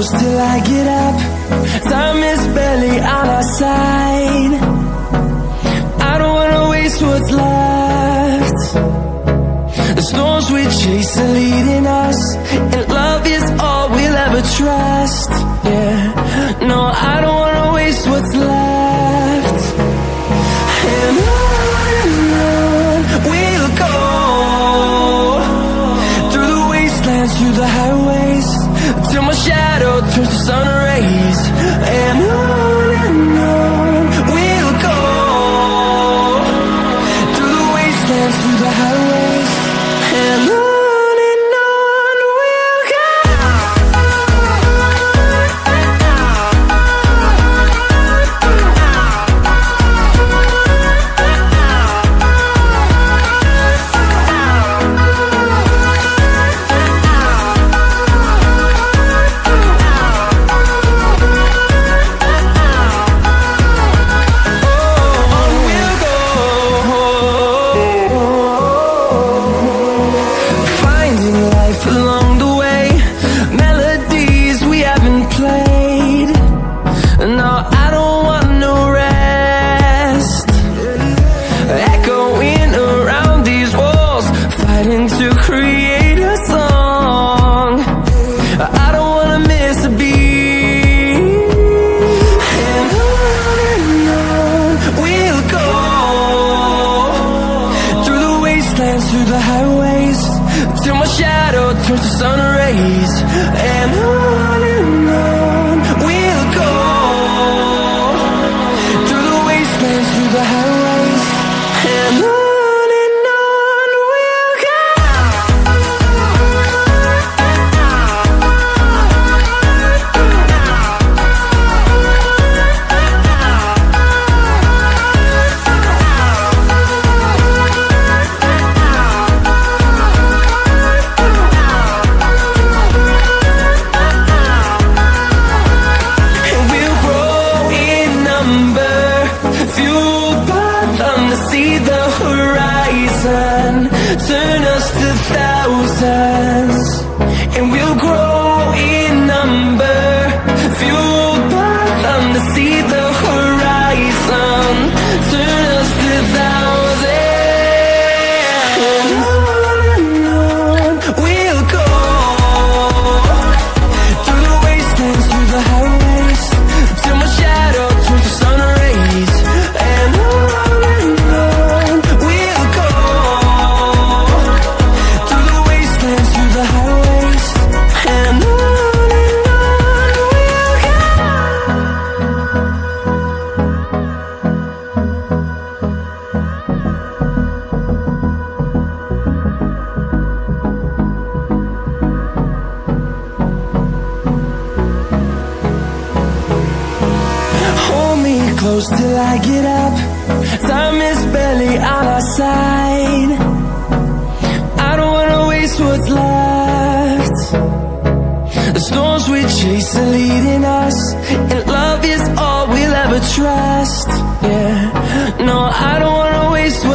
close till I get up. Time is barely on our side. I don't wanna waste what's left. The storms we chase are leading us, and love is all we'll ever trust. Yeah, no, I don't wanna waste what's left. And on we'll go, through the wastelands, through the highways, till my shadow turns to sun rays. And on we'll go, through the wastelands, through the highways, and on we'll go. Along the way, melodies we haven't played. No, I don't want no rest. Echoing around these walls, fighting to create a song. I don't wanna miss a beat. And on we'll go, through the wastelands, through the highways, till my shadow turns to sun rays. And on we'll go, through the wastelands, through the highways, and on we'll go. See the horizon, turn us to thousands, and we'll grow in number. Fueled by them to see the horizon, turn us to thousands. And on we'll go, through the wastelands, through the highways, till my shadow turns to sun rays. And on close till I get up. Time is barely on our side. I don't wanna waste what's left. The storms we chase are leading us, and love is all we'll ever trust. Yeah, no, I don't wanna waste what's